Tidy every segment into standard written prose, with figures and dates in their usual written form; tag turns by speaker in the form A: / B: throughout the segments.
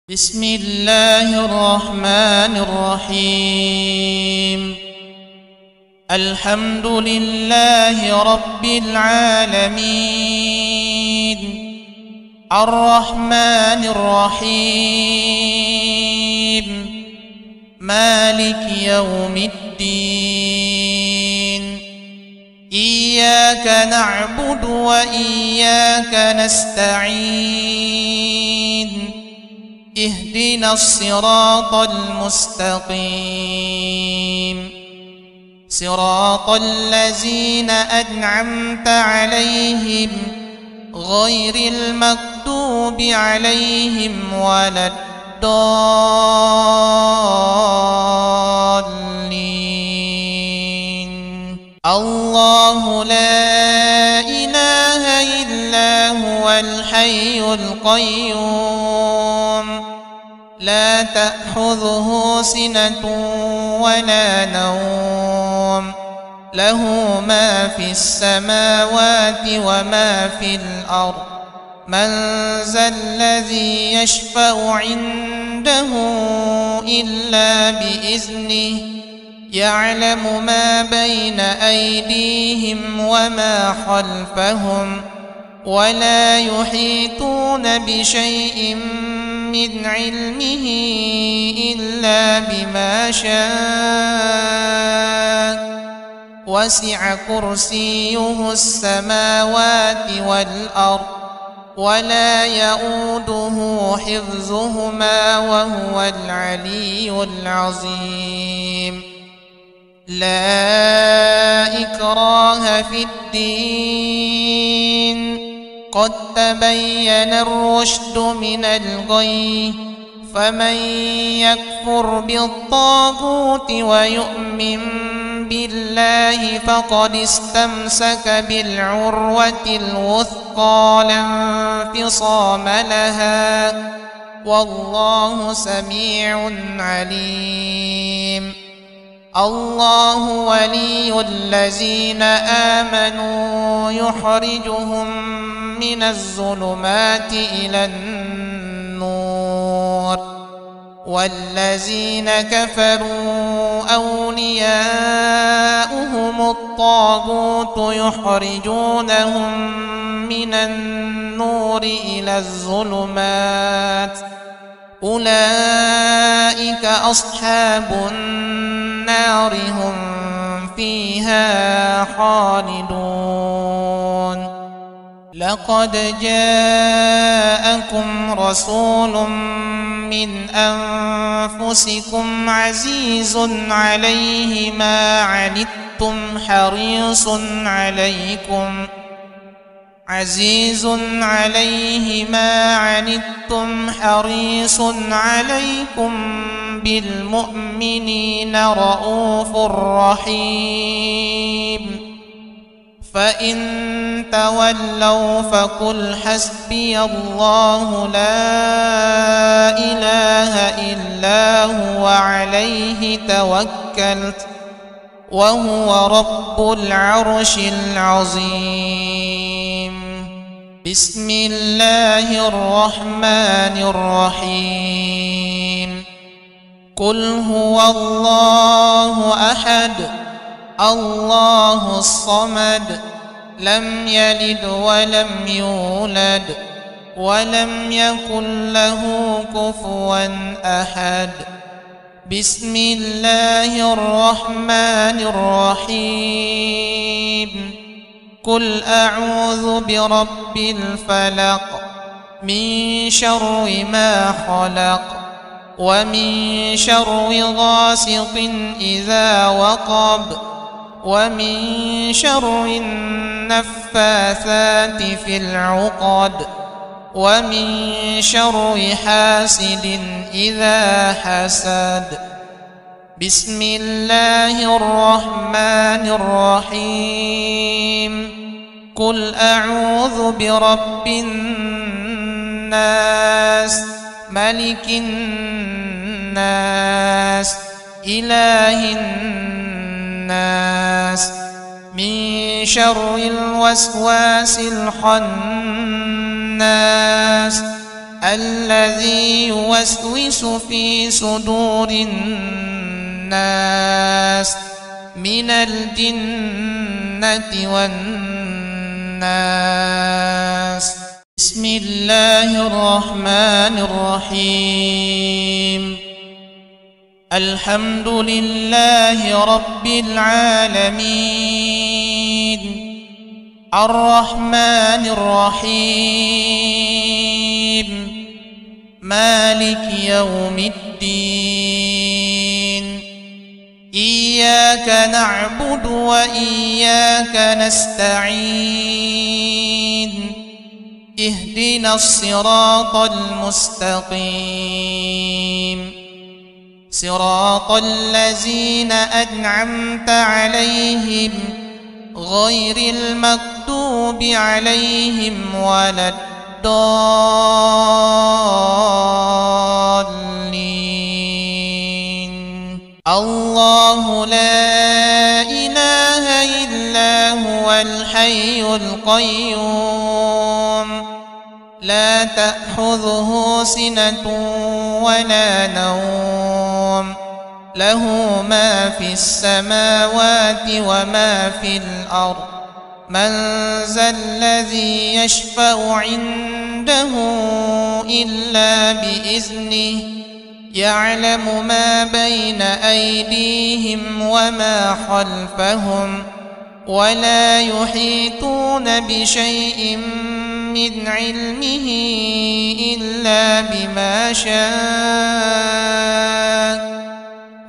A: بسم الله الرحمن الرحيم. الحمد لله رب العالمين، الرحمن الرحيم، مالك يوم الدين. إياك نعبد وإياك نستعين. اهدنا الصراط المستقيم، صراط الذين أنعمت عليهم غير المغضوب عليهم ولا الضالين. الله لا إله إلا هو الحي القيوم، لا تأخذه سنة ولا نوم، له ما في السماوات وما في الأرض. من ذا الذي يشفع عنده إلا بإذنه، يعلم ما بين أيديهم وما خلفهم، ولا يحيطون بشيء من علمه إلا بما شاء. وسع كرسيه السماوات والأرض، ولا يؤوده حفظهما وهو العلي العظيم. لا إكراه في الدين، قد تبين الرشد من الغي. فمن يكفر بالطاغوت ويؤمن بالله فقد استمسك بالعروة الوثقى لا انفصام لها، والله سميع عليم. الله ولي الذين آمنوا يخرجهم من الظلمات إلى النور، والذين كفروا أولياؤهم الطاغوت يخرجونهم من النور إلى الظلمات. أولئك أصحاب النار، هم فيها خالدون. لقد جاءكم رسول من أنفسكم عزيز عليه ما عنتم حريص عليكم بالمؤمنين رؤوف رحيم. فإن تولوا فقل حسبي الله لا إله إلا هو عليه توكلت وهو رب العرش العظيم. بسم الله الرحمن الرحيم. قل هو الله أحد، الله الصمد، لم يلد ولم يولد ولم يكن له كفوا أحد. بسم الله الرحمن الرحيم. قل أعوذ برب الفلق، من شر ما خلق، ومن شر غاسق إذا وقب، ومن شر النفاثات في العقد، ومن شر حاسد إذا حسد. بسم الله الرحمن الرحيم. قل أعوذ برب الناس، ملك الناس، إله الناس، من شر الوسواس الخناس، الذي يوسوس في صدور الناس من الجنة والناس. بسم الله الرحمن الرحيم. الحمد لله رب العالمين الرحمن الرحيم مالك يوم الدين. إياك نعبد وإياك نستعين. اهدنا الصراط المستقيم صراط الذين أنعمت عليهم غير المغضوب عليهم ولا الضالين. الله لا إله إلا هو الحي القيوم لا تأخذه سنة ولا نوم له ما في السماوات وما في الأرض. من ذا الذي يشفع عنده إلا بإذنه يعلم ما بين أيديهم وما خلفهم ولا يحيطون بشيء من علمه إلا بما شاء.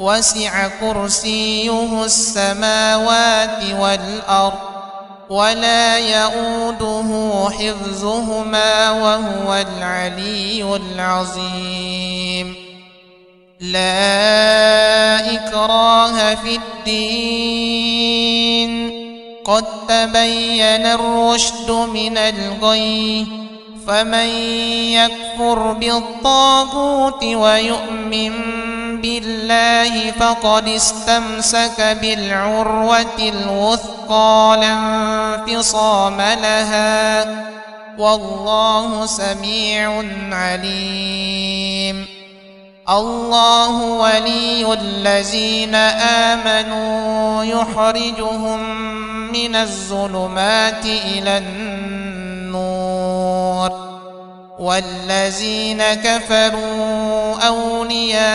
A: وسع كرسيه السماوات والأرض ولا يؤوده حفظهما وهو العلي العظيم. لا إكراه في الدين قد تبين الرشد من الغي. فمن يكفر بالطاغوت ويؤمن بالله فقد استمسك بالعروة الوثقى لا انفصام لها والله سميع عليم. الله ولي الذين آمنوا يخرجهم من الظلمات إلى النور والذين كفروا أولياؤهم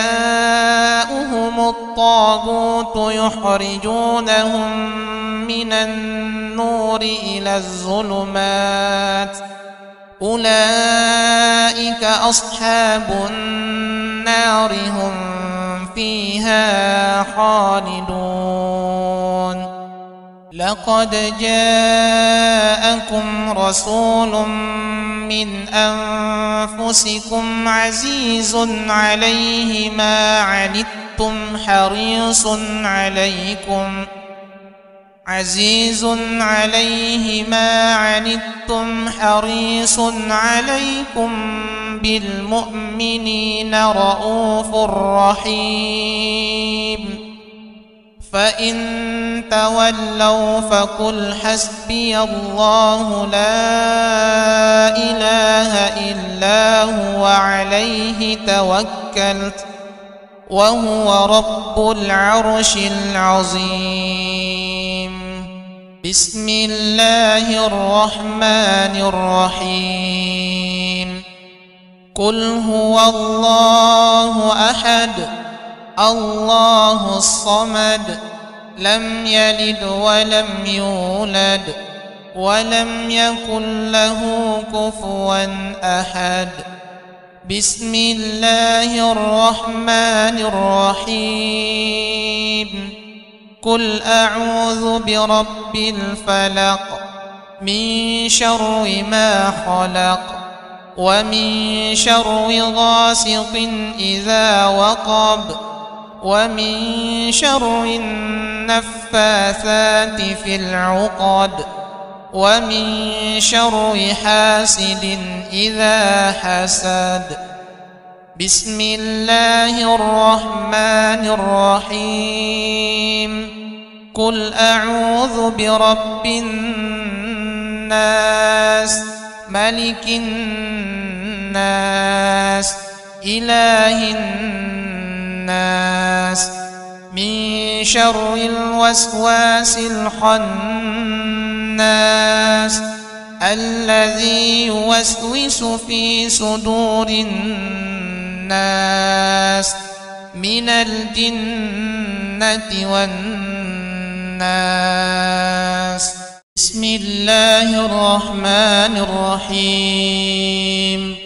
A: الطاغوت يخرجونهم من النور إلى الظلمات. أولئك أصحاب النار هم فيها خالدون. لقد جاءكم رسول من أنفسكم عزيز عليه ما عنتم حريص عليكم بالمؤمنين رؤوف رحيم. فإن تولوا فقل حسبي الله لا إله إلا هو عليه توكلت وهو رب العرش العظيم. بسم الله الرحمن الرحيم. قل هو الله أحد الله الصمد لم يلد ولم يولد ولم يكن له كفوا أحد. بسم الله الرحمن الرحيم. قل أعوذ برب الفلق من شر ما خلق ومن شر غاسق إذا وقب ومن شر النفاثات في العقد ومن شر حاسد إذا حسد. بسم الله الرحمن الرحيم. قل أعوذ برب الناس ملك الناس الناس إله الناس من شر الوسواس الخناس الذي يوسوس في صدور الناس من الجنة والناس. بسم الله الرحمن الرحيم.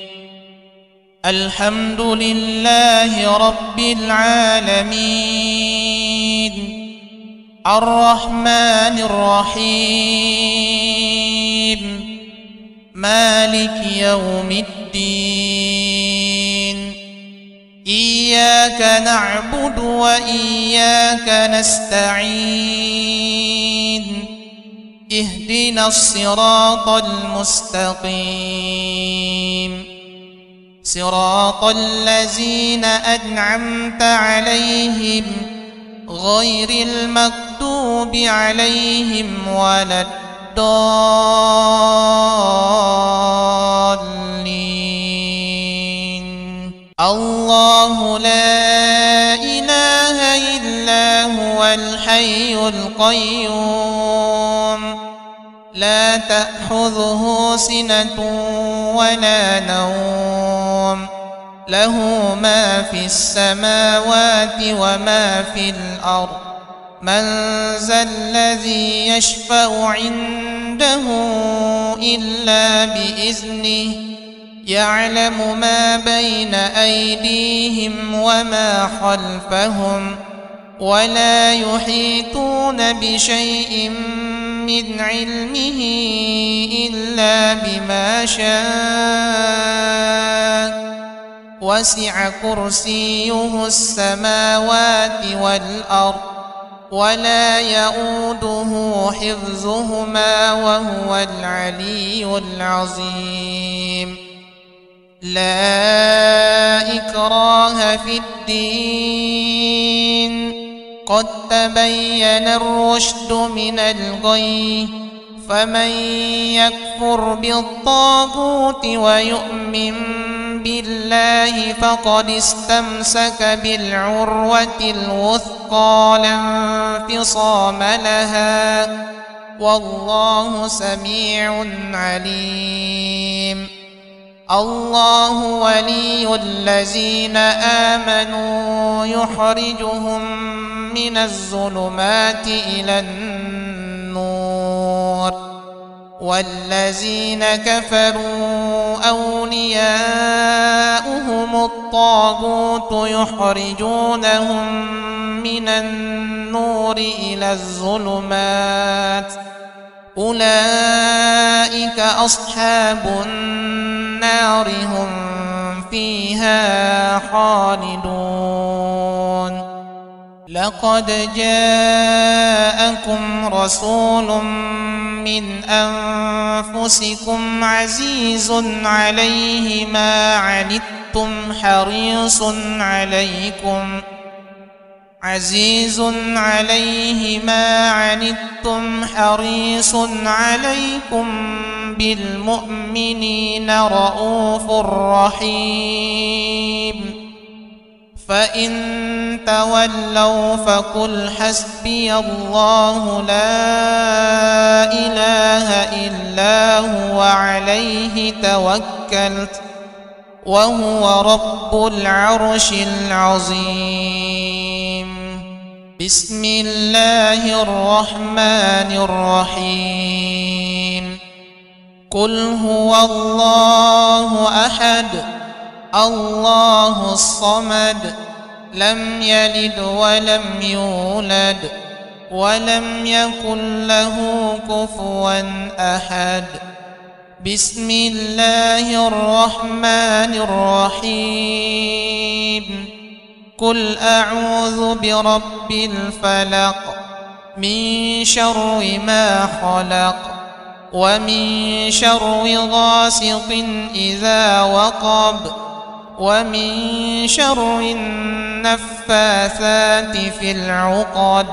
A: الحمد لله رب العالمين الرحمن الرحيم مالك يوم الدين إياك نعبد وإياك نستعين اهدنا الصراط المستقيم صراط الذين أنعمت عليهم غير المغضوب عليهم ولا الضالين. الله لا إله إلا هو الحي القيوم لا تأخذه سنة ولا نوم له ما في السماوات وما في الأرض. من ذا الذي يشفع عنده إلا بإذنه يعلم ما بين أيديهم وما خلفهم ولا يحيطون بشيء من علمه إلا بما شاء وسع كرسيه السماوات والأرض ولا يؤوده حفظهما وهو العلي العظيم. لا إكراه في الدين قد تبين الرشد من الغي فمن يكفر بالطاغوت ويؤمن بالله فقد استمسك بالعروة الوثقى لا انفصام لها والله سميع عليم. الله ولي الذين آمنوا يخرجهم من الظلمات إلى النور والذين كفروا أولياؤهم الطاغوت يخرجونهم من النور إلى الظلمات أولئك أصحاب النار هم فيها خالدون. لقد جاءكم رسول من أنفسكم عزيز عليه ما عنتم حريص عليكم بالمؤمنين رؤوف رحيم. فإن تولوا فقل حسبي الله لا إله إلا هو عليه توكلت وهو رب العرش العظيم. بسم الله الرحمن الرحيم. قل هو الله أحد الله الصمد لم يلد ولم يولد ولم يكن له كفوا أحد. بسم الله الرحمن الرحيم. قل أعوذ برب الفلق من شر ما خلق ومن شر غاسق إذا وقب ومن شر النفاثات في العقد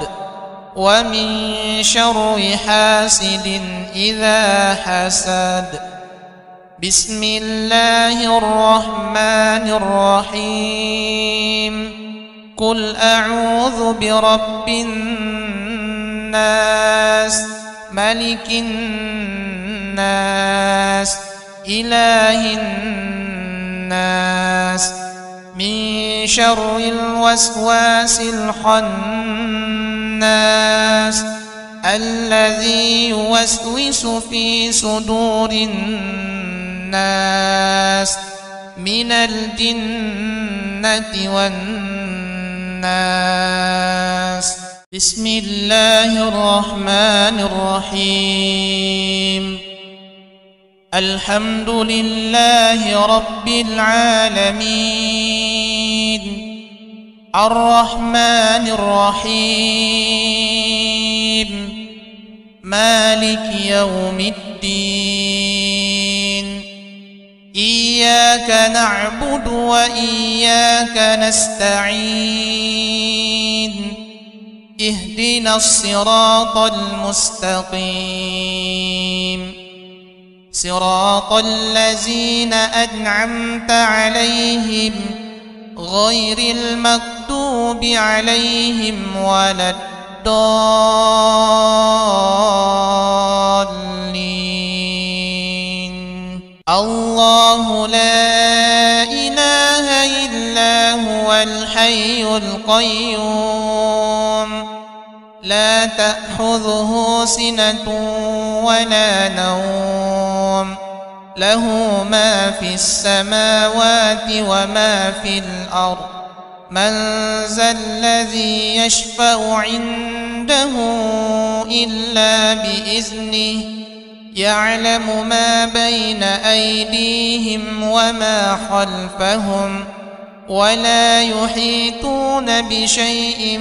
A: ومن شر حاسد إذا حسد. بسم الله الرحمن الرحيم قل أعوذ برب الناس ملك الناس إله الناس من شر الوسواس الخناس الذي يوسوس في صدور الناس من الجنة والناس. بسم الله الرحمن الرحيم الحمد لله رب العالمين الرحمن الرحيم مالك يوم الدين إياك نعبد وإياك نستعين اهدنا الصراط المستقيم صراط الذين أنعمت عليهم غير المغضوب عليهم ولا الضالين. الله لا إله إلا هو الحي القيوم لا تأخذه سنة ولا نوم له ما في السماوات وما في الأرض من ذا الذي يشفع عنده إلا بإذنه يعلم ما بين أيديهم وما خلفهم ولا يحيطون بشيء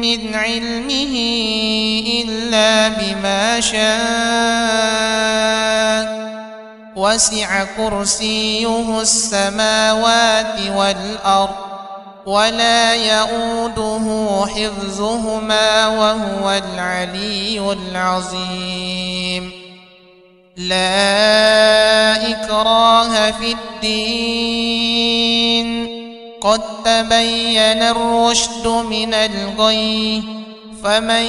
A: من علمه إلا بما شاء وسع كرسيه السماوات والأرض ولا يؤوده حفظهما وهو العلي العظيم. لا إكراه في الدين قد تبين الرشد من الغي فمن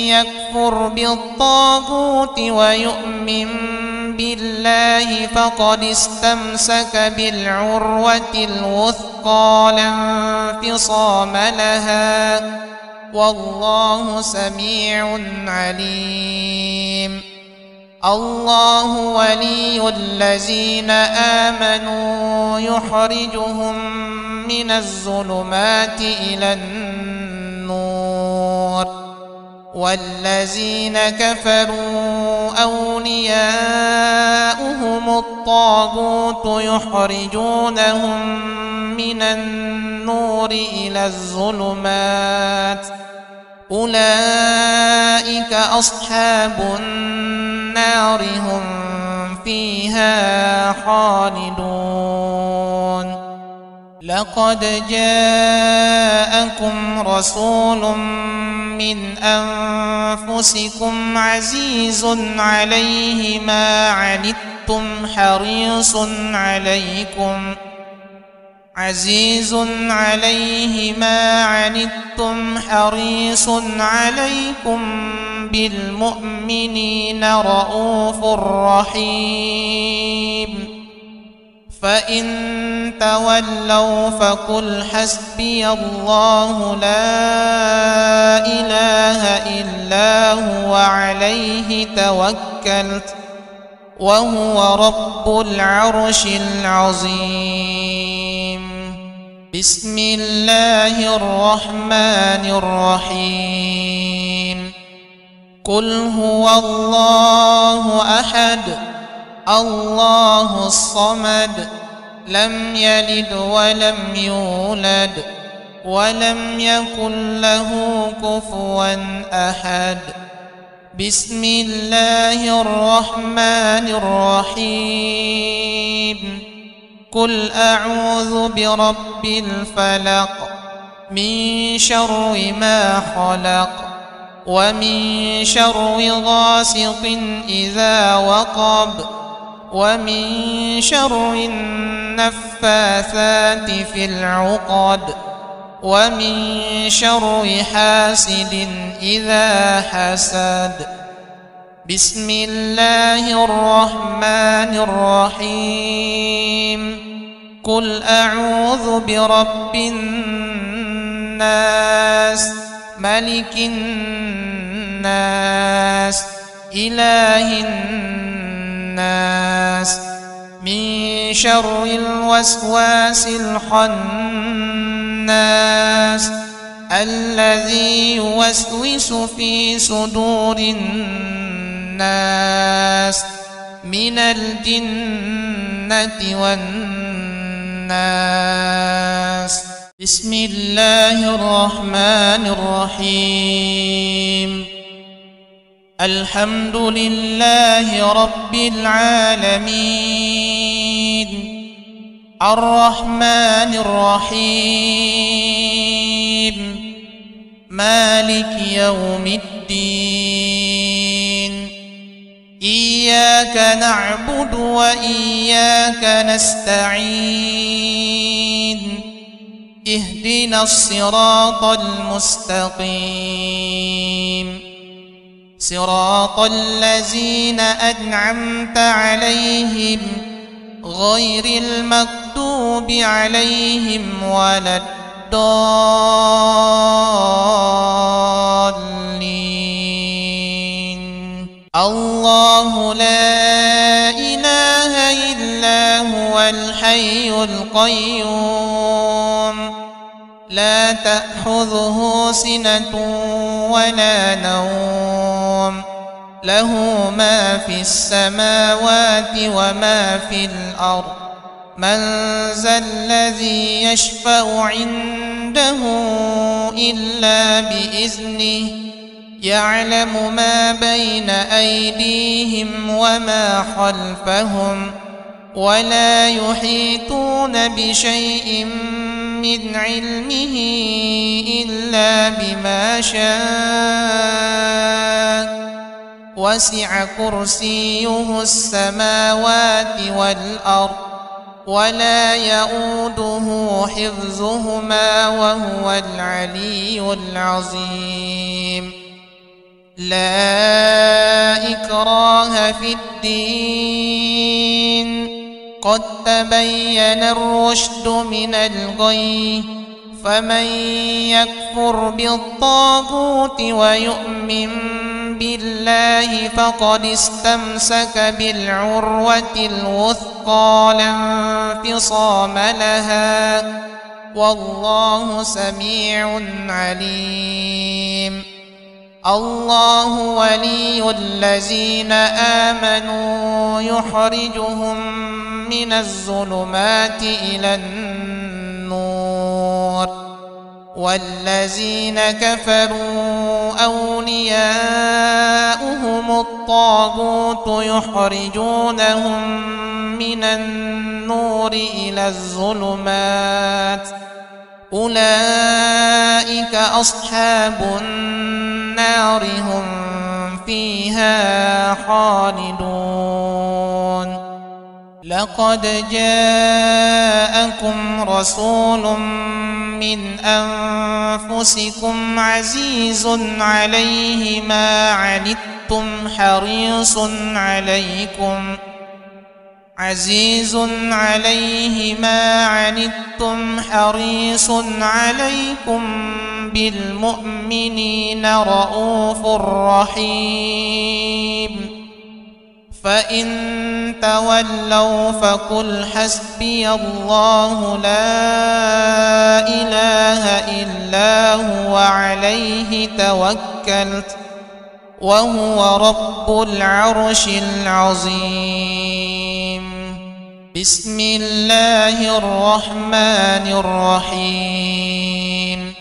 A: يكفر بالطاغوت ويؤمن بالله فقد استمسك بالعروة الوثقى لا انفصام لها والله سميع عليم. الله ولي الذين آمنوا يخرجهم من الظلمات إلى النور والذين كفروا أولياؤهم الطاغوت يخرجونهم من النور إلى الظلمات أولئك أصحاب النار هم فيها خالدون. لقد جاءكم رسول من أنفسكم عزيز عليه ما عنتم حريص عليكم بالمؤمنين رؤوف رحيم. فإن تولوا فقل حسبي الله لا إله إلا هو عليه توكلت وهو رب العرش العظيم. بسم الله الرحمن الرحيم قل هو الله أحد الله الصمد لم يلد ولم يولد ولم يكن له كفوا أحد. بسم الله الرحمن الرحيم قل أعوذ برب الفلق من شر ما خلق ومن شر غاسق إذا وقب ومن شر النفاثات في العقد ومن شر حاسد إذا حسد. بسم الله الرحمن الرحيم. قل أعوذ برب الناس ملك الناس إله الناس من شر الوسواس الخناس الذي يوسوس في صدور الناس من الجنة والناس. بسم الله الرحمن الرحيم. الحمد لله رب العالمين الرحمن الرحيم مالك يوم الدين. إياك نعبد وإياك نستعين. اهدنا الصراط المستقيم صراط الذين أنعمت عليهم غير المغضوب عليهم ولا الضالين. الله لا إله إلا هو الحي القيوم لا تأخذه سنة ولا نوم له ما في السماوات وما في الأرض. من ذا الذي يشفع عنده إلا بإذنه يعلم ما بين أيديهم وما خلفهم ولا يحيطون بشيء من علمه إلا بما شاء. وسع كرسيه السماوات والأرض ولا يؤوده حفظهما وهو العلي العظيم. لا إكراه في الدين قد تبين الرشد من الغي. فمن يكفر بالطاغوت ويؤمن بالله فقد استمسك بالعروة الوثقى لا انفصام لها والله سميع عليم. الله ولي الذين آمنوا يخرجهم من الظلمات إلى النور والذين كفروا أولياؤهم الطاغوت يخرجونهم من النور إلى الظلمات. أولئك أصحاب النار هم فيها خالدون. لقد جاءكم رسول من أنفسكم عزيز عليه ما عنتم حريص عليكم بالمؤمنين رؤوف رحيم. فإن تولوا فقل حسبي الله لا إله إلا هو عليه توكلت وهو رب العرش العظيم. بسم الله الرحمن الرحيم.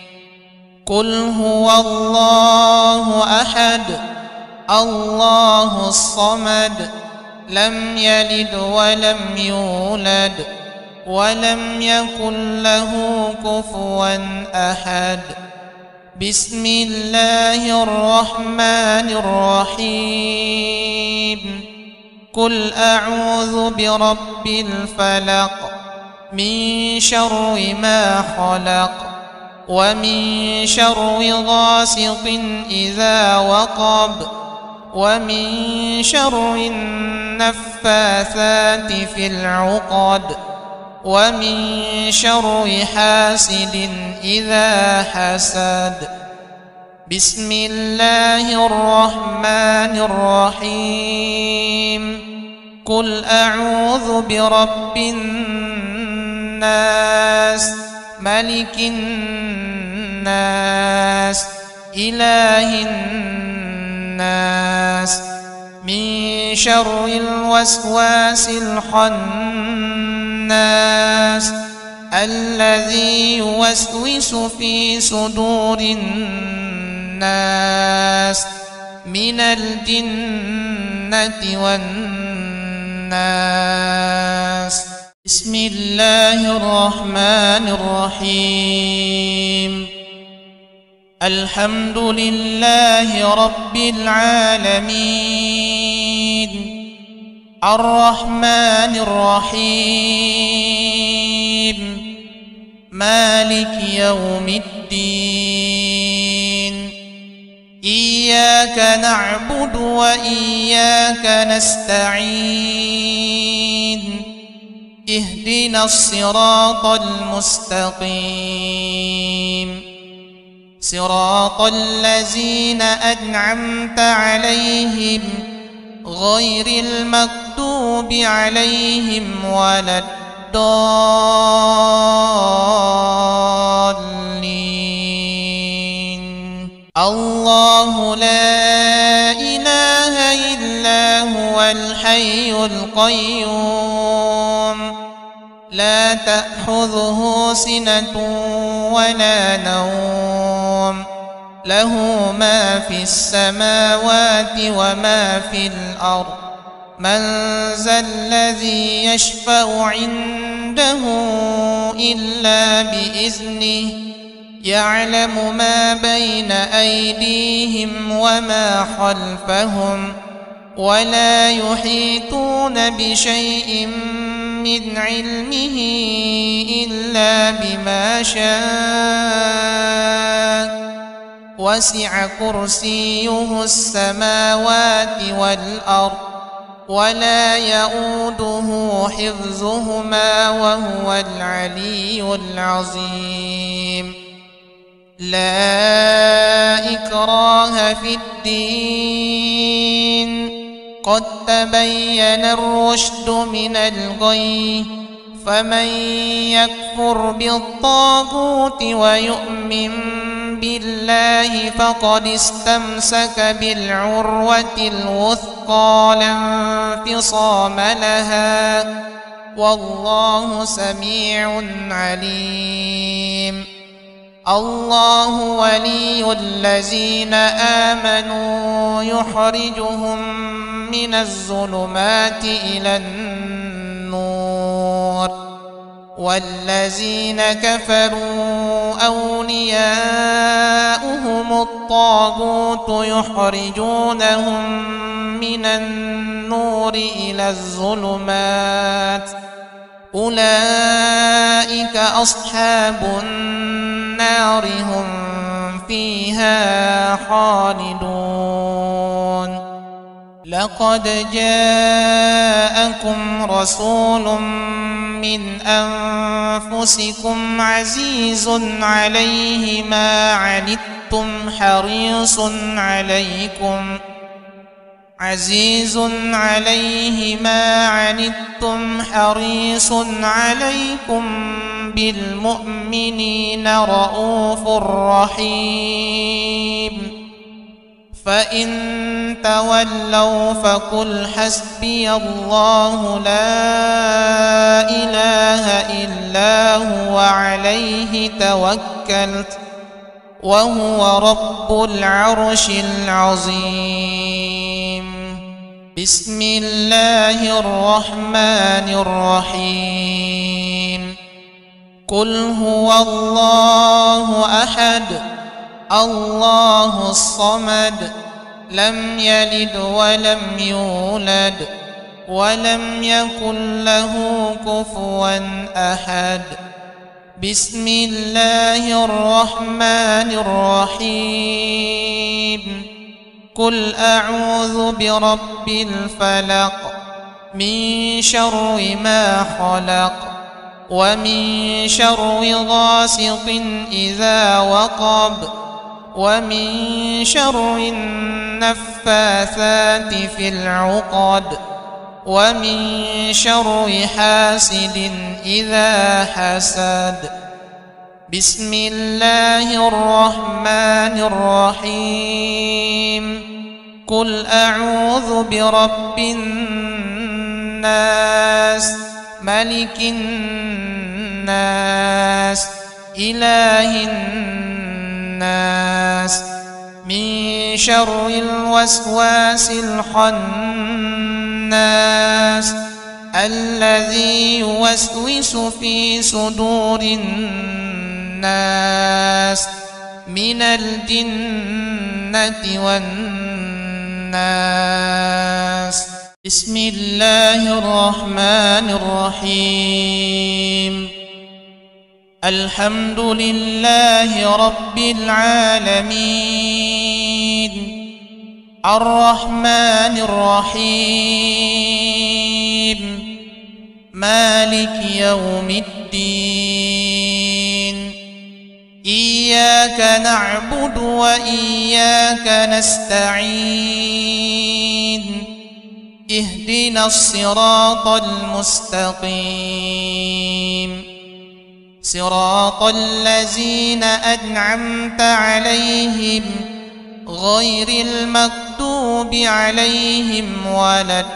A: قل هو الله أحد الله الصمد لم يلد ولم يولد ولم يكن له كفوا أحد. بسم الله الرحمن الرحيم. قل أعوذ برب الفلق من شر ما خلق ومن شر غاسق إذا وقب ومن شر النفاثات في العقد ومن شر حاسد إذا حسد. بسم الله الرحمن الرحيم. قل أعوذ برب الناس ملك الناس إله الناس من شر الوسواس الخناس الذي يوسوس في صدور الناس من الجنة والناس. بسم الله الرحمن الرحيم. الحمد لله رب العالمين الرحمن الرحيم مالك يوم الدين. إياك نعبد وإياك نستعين. اهدنا الصراط المستقيم صراط الذين أنعمت عليهم غير المغضوب عليهم ولا الضالين. الله لا إله إلا هو الحي القيوم لا تأخذه سنة ولا نوم له ما في السماوات وما في الأرض. من ذا الذي يشفع عنده إلا بإذنه يعلم ما بين أيديهم وما خلفهم ولا يحيطون بشيء من علمه إلا بما شاء. وسع كرسيه السماوات والأرض ولا يؤوده حفظهما وهو العلي العظيم. لا إكراه في الدين قد تبين الرشد من الغي. فمن يكفر بالطاغوت ويؤمن بالله فقد استمسك بالعروة الوثقى لا انفصام لها والله سميع عليم. الله ولي الذين آمنوا يخرجهم من الظلمات إلى النور والذين كفروا أولياؤهم الطاغوت يخرجونهم من النور إلى الظلمات. أولئك أصحاب النار هم فيها خالدون. لقد جاءكم رسول من أنفسكم عزيز عليه ما عنتم حريص عليكم بالمؤمنين رؤوف رحيم. فإن تولوا فقل حسبي الله لا إله إلا هو عليه توكلت وهو رب العرش العظيم. بسم الله الرحمن الرحيم. قل هو الله أحد الله الصمد لم يلد ولم يولد ولم يكن له كفوا أحد. بسم الله الرحمن الرحيم. قل أعوذ برب الفلق من شر ما خلق ومن شر غاسق إذا وقب ومن شر النفاثات في العقد ومن شر حاسد إذا حسد. بسم الله الرحمن الرحيم. قل أعوذ برب الناس ملك الناس إله الناس من شر الوسواس الخناس الذي يوسوس في صدور الناس من الجنة والناس. بسم الله الرحمن الرحيم. الحمد لله رب العالمين الرحمن الرحيم مالك يوم الدين. إياك نعبد وإياك نستعين. اهدنا الصراط المستقيم صراط الذين أنعمت عليهم غير المغضوب عليهم ولا الضالين.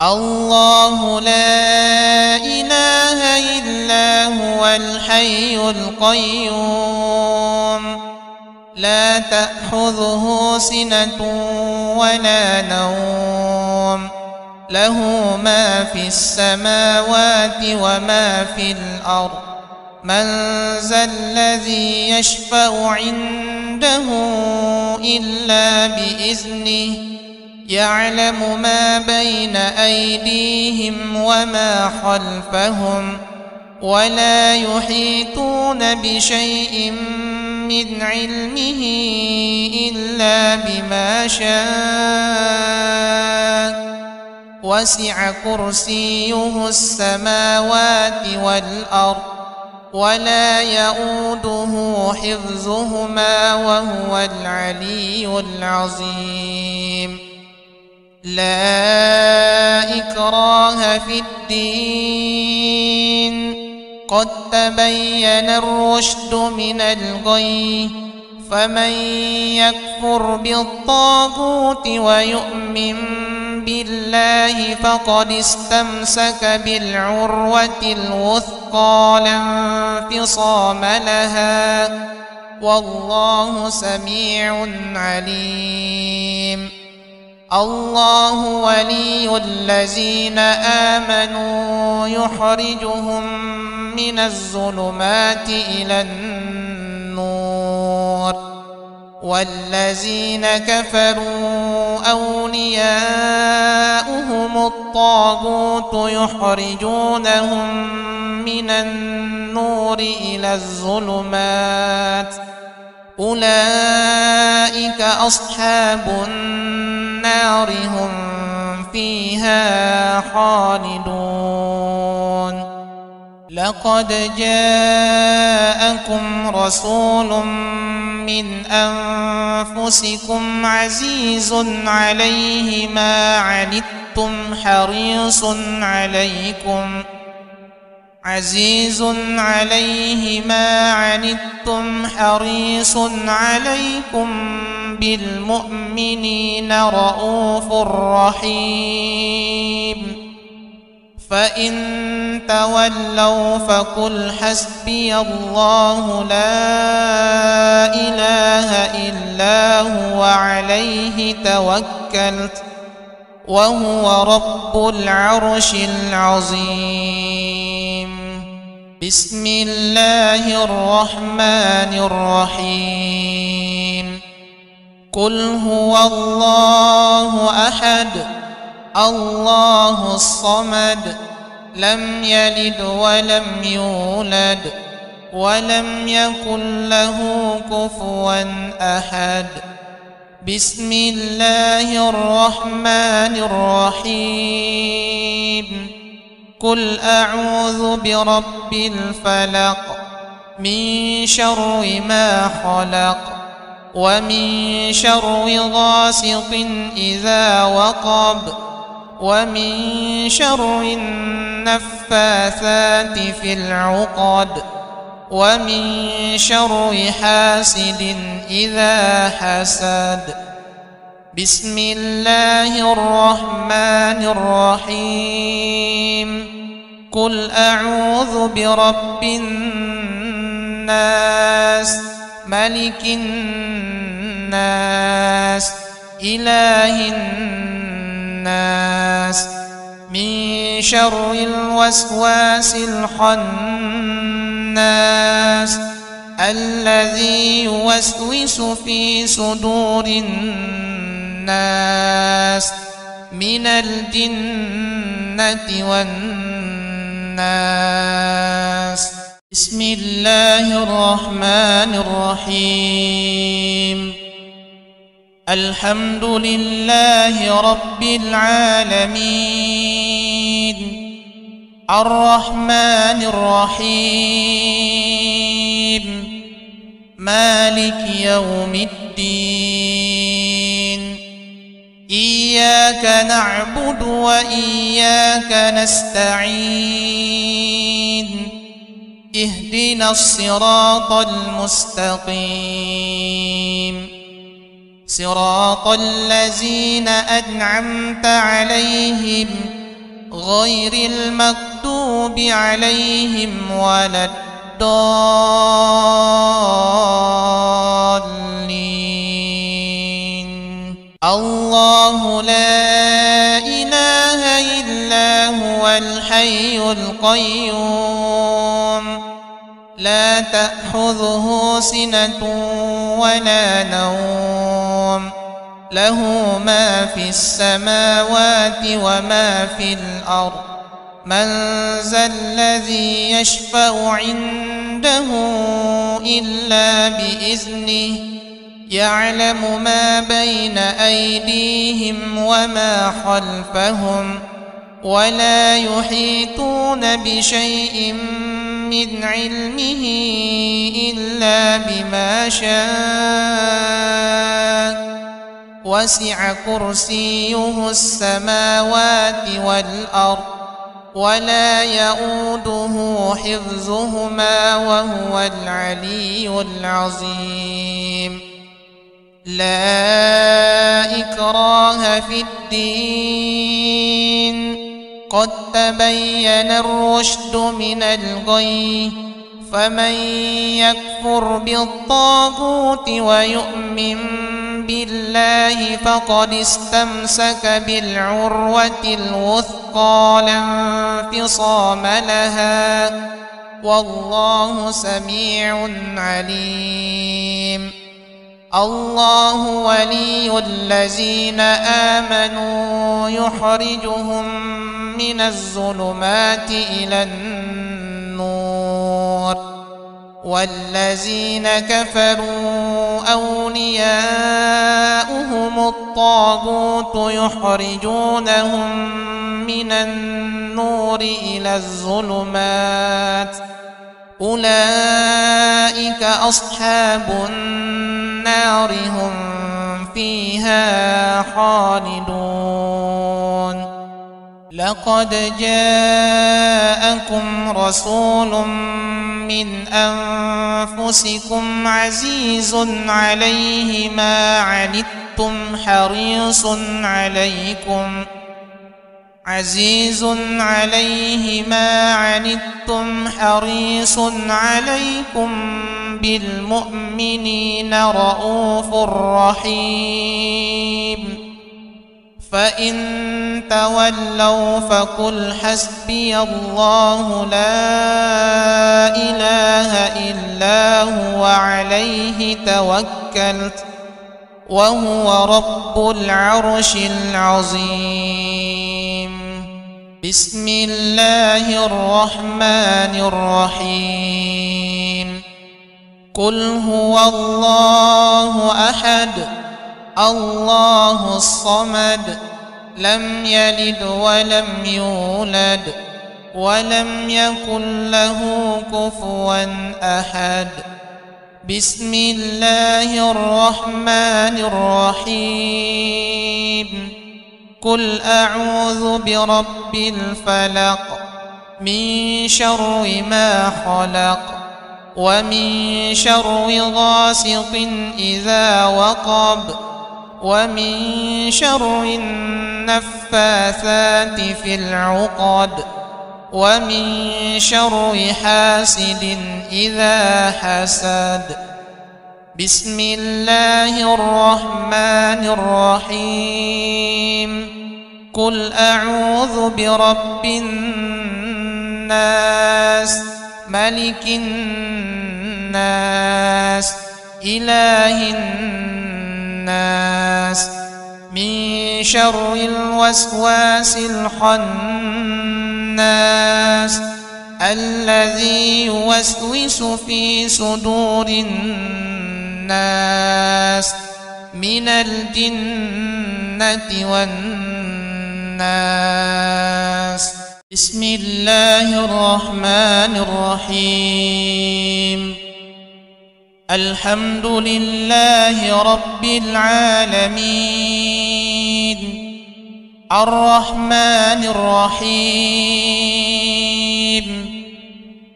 A: الله لا إله إلا هو الحي القيوم لا تأخذه سنة ولا نوم له ما في السماوات وما في الأرض. من ذا الذي يشفع عنده إلا بإذنه يعلم ما بين أيديهم وما خلفهم ولا يحيطون بشيء من علمه إلا بما شاء. وسع كرسيه السماوات والأرض ولا يؤوده حفظهما وهو العلي العظيم. لا إكراه في الدين قد تبين الرشد من الغي. فمن يكفر بالطاغوت ويؤمن بالله فقد استمسك بالعروة الوثقى لا انفصام لها والله سميع عليم. الله ولي الذين آمنوا يخرجهم من الظلمات إلى النور والذين كفروا أولياؤهم الطاغوت يخرجونهم من النور إلى الظلمات. أولئك أصحاب النار هم فيها خالدون. لقد جاءكم رسول من أنفسكم عزيز عليه ما عنتم حريص عليكم بالمؤمنين رؤوف رحيم. فإن تولوا فقل حسبي الله لا إله إلا هو عليه توكلت وهو رب العرش العظيم. بسم الله الرحمن الرحيم. قل هو الله أحد الله الصمد لم يلد ولم يولد ولم يكن له كفوا أحد. بسم الله الرحمن الرحيم. قل أعوذ برب الفلق من شر ما خلق ومن شر غاسق إذا وقب ومن شر النفاثات في العقد ومن شر حاسد إذا حسد. بسم الله الرحمن الرحيم. قل أعوذ برب الناس ملك الناس إله الناس من شر الوسواس الخناس الذي يوسوس في صدور الناس من الجنة والناس. بسم الله الرحمن الرحيم. الحمد لله رب العالمين الرحمن الرحيم مالك يوم الدين. إياك نعبد وإياك نستعين. اهدنا الصراط المستقيم صراط الذين أنعمت عليهم غير المغضوب عليهم ولا الضالين. الله لا إله إلا هو الحي القيوم لا تأخذه سنة ولا نوم له ما في السماوات وما في الأرض. من ذا الذي يشفع عنده إلا بإذنه يعلم ما بين أيديهم وما خلفهم ولا يحيطون بشيء من علمه إلا بما شاء. وسع كرسيه السماوات والأرض ولا يؤوده حفظهما وهو العلي العظيم. لا إكراه في الدين قد تبين الرشد من الغي. فمن يكفر بالطاغوت ويؤمن بالله فقد استمسك بالعروة الوثقى لا انفصام لها والله سميع عليم. الله ولي الذين آمنوا يخرجهم من الظلمات إلى النور والذين كفروا أولياؤهم الطاغوت يخرجونهم من النور إلى الظلمات. أولئك أصحاب النار هم فيها خالدون. لقد جاءكم رسول من أنفسكم عزيز عليه ما عنتم حريص عليكم بالمؤمنين رؤوف رحيم. فإن تولوا فقل حسبي الله لا إله إلا هو عليه توكلت وهو رب العرش العظيم. بسم الله الرحمن الرحيم. قل هو الله أحد الله الصمد لم يلد ولم يولد ولم يكن له كفوا أحد. بسم الله الرحمن الرحيم. قل أعوذ برب الفلق من شر ما خلق ومن شر غاسق إذا وقب ومن شر النفاثات في العقد ومن شر حاسد إذا حسد. بسم الله الرحمن الرحيم. قل أعوذ برب الناس ملك الناس إله الناس من شر الوسواس الخناس الذي يوسوس في صدور الناس من الجنة والناس. بسم الله الرحمن الرحيم. الحمد لله رب العالمين الرحمن الرحيم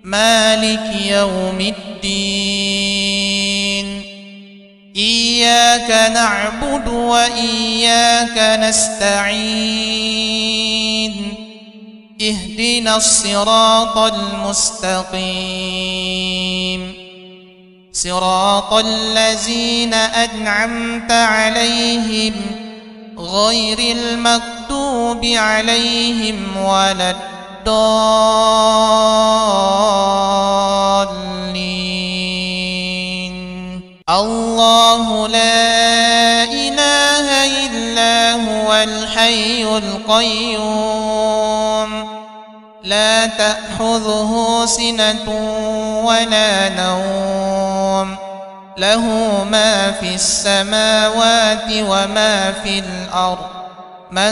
A: مالك يوم الدين. إياك نعبد وإياك نستعين. اهدنا الصراط المستقيم صراط الذين أنعمت عليهم غير المغضوب عليهم ولا الضالين. الله لا إله إلا هو الحي القيوم لا تأخذه سنة ولا نوم له ما في السماوات وما في الأرض. من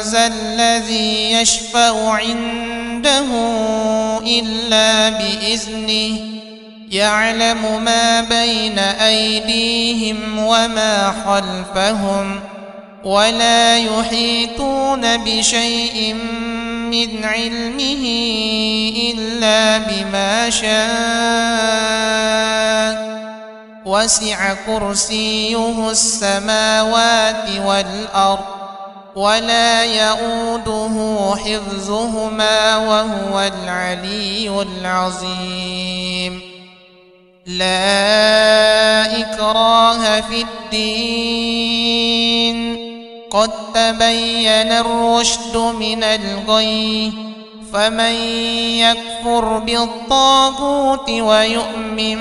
A: ذا الذي يشفع عنده إلا بإذنه يعلم ما بين أيديهم وما خلفهم ولا يحيطون بشيء من علمه إلا بما شاء. وسع كرسيه السماوات والأرض ولا يؤوده حفظهما وهو العلي العظيم. لا إكراه في الدين قد تبين الرشد من الغي. فمن يكفر بالطاغوت ويؤمن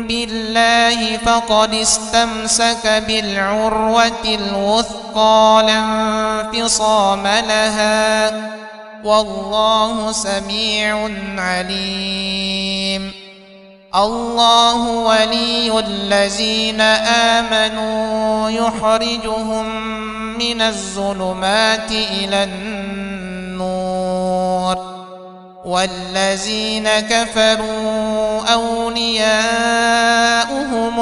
A: بالله فقد استمسك بالعروة الوثقى لا انفصام لها والله سميع عليم. الله ولي الذين آمنوا يخرجهم من الظلمات إلى النور والذين كفروا أولياؤهم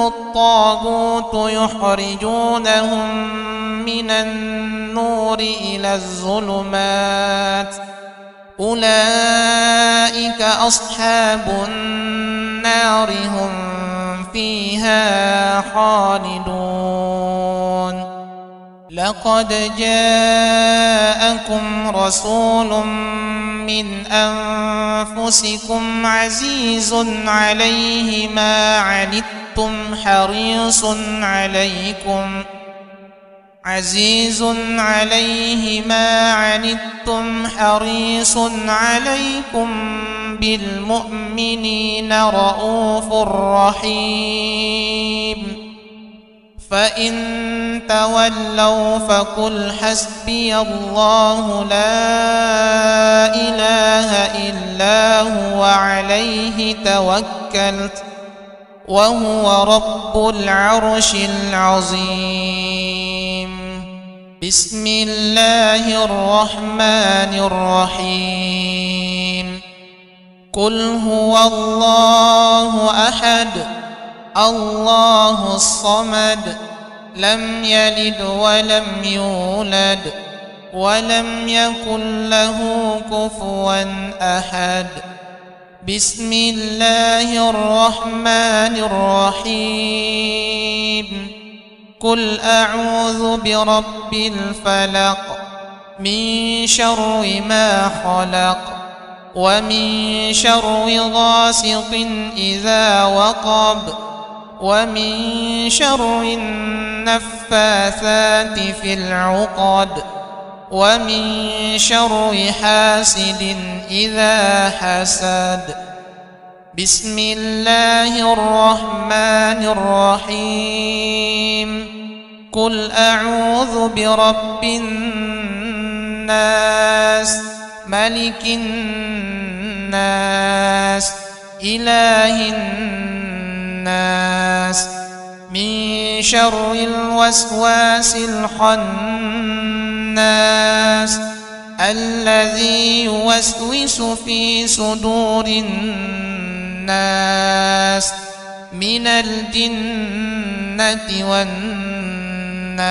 A: الطاغوت يخرجونهم من النور إلى الظلمات. أولئك أصحاب النار هم فيها خالدون. لقد جاءكم رسول من أنفسكم عزيز عليه ما عنتم حريص عليكم بالمؤمنين رؤوف رحيم. فإن تولوا فقل حسبي الله لا إله إلا هو عليه توكلت وهو رب العرش العظيم. بسم الله الرحمن الرحيم. قل هو الله أحد الله الصمد لم يلد ولم يولد ولم يكن له كفوا أحد. بسم الله الرحمن الرحيم. قل أعوذ برب الفلق من شر ما خلق ومن شر غاسق إذا وقب ومن شر النفاثات في العقد ومن شر حاسد إذا حسد. بسم الله الرحمن الرحيم. قل أعوذ برب الناس ملك الناس إله الناس من شر الوسواس الخناس الذي يوسوس في صدور الناس من الجنة والناس.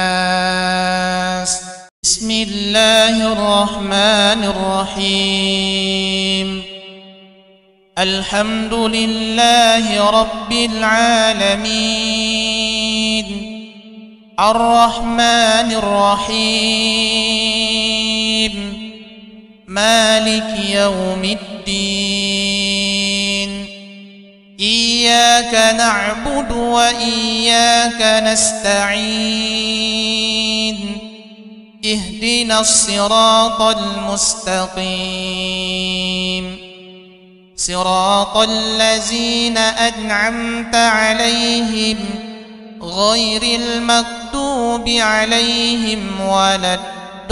A: بسم الله الرحمن الرحيم. الحمد لله رب العالمين الرحمن الرحيم مالك يوم الدين. إياك نعبد وإياك نستعين. اهدنا الصراط المستقيم صراط الذين أنعمت عليهم غير المغضوب عليهم ولا الضالين.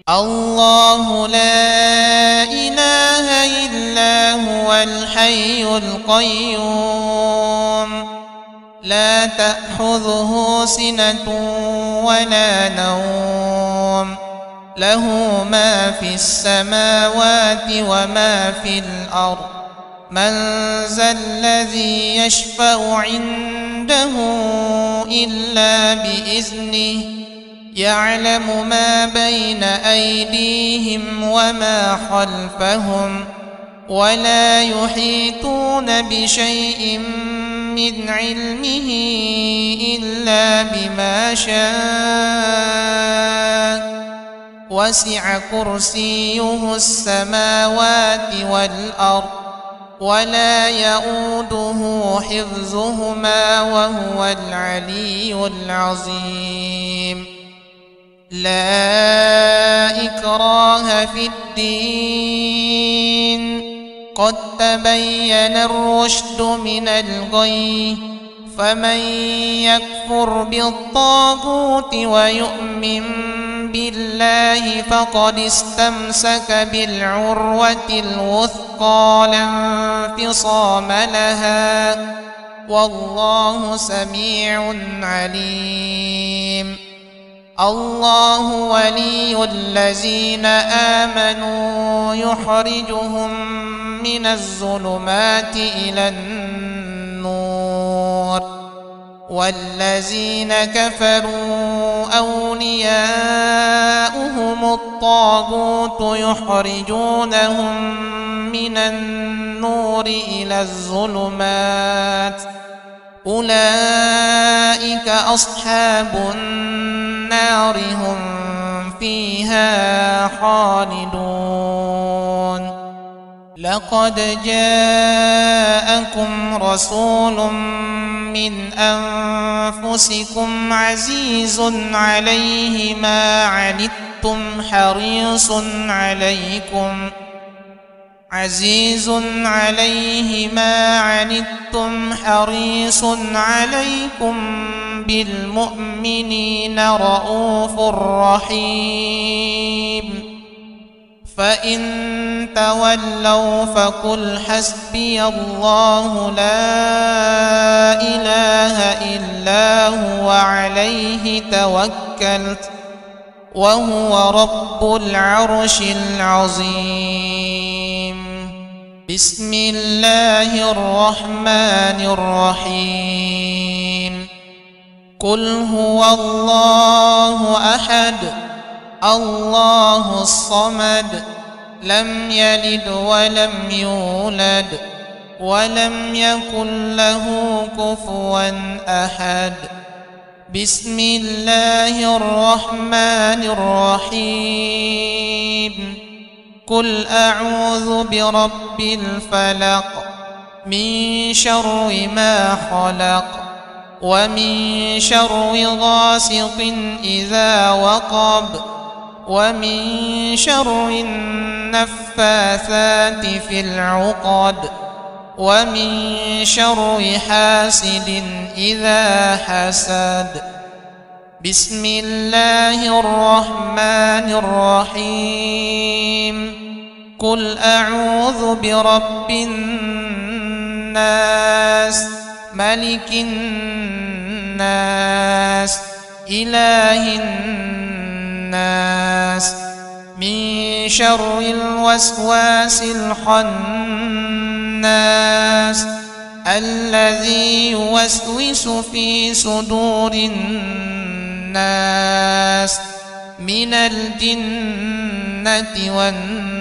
A: الله لا إله إلا هو الحي القيوم لا تأخذه سنة ولا نوم له ما في السماوات وما في الأرض. من ذا الذي يشفع عنده إلا بإذنه يعلم ما بين أيديهم وما خلفهم ولا يحيطون بشيء من علمه إلا بما شاء. وسع كرسيه السماوات والأرض ولا يؤوده حفظهما وهو العلي العظيم. لا إكراه في الدين قد تبين الرشد من الغي. فمن يكفر بالطاغوت ويؤمن بالله فقد استمسك بالعروة الوثقى لا انفصام لها والله سميع عليم. الله ولي الذين آمنوا يخرجهم من الظلمات إلى النور والذين كفروا أولياؤهم الطاغوت يخرجونهم من النور إلى الظلمات. أولئك أصحاب النار هم فيها خالدون. لقد جاءكم رسول من أنفسكم عزيز عليه ما عنتم عزيز عليه ما عنتم حريص عليكم بالمؤمنين رءوف رحيم فإن تولوا فقل حسبي الله لا إله إلا هو عليه توكلت وهو رب العرش العظيم بسم الله الرحمن الرحيم قل هو الله أحد الله الصمد لم يلد ولم يولد ولم يكن له كفوا أحد بسم الله الرحمن الرحيم قل أعوذ برب الفلق من شر ما خلق ومن شر غاسق إذا وقب ومن شر النفاثات في العقد ومن شر حاسد إذا حسد بسم الله الرحمن الرحيم قل أعوذ برب الناس ملك الناس إله الناس من شر الوسواس الخناس الذي يوسوس في صدور الناس من الجنة والناس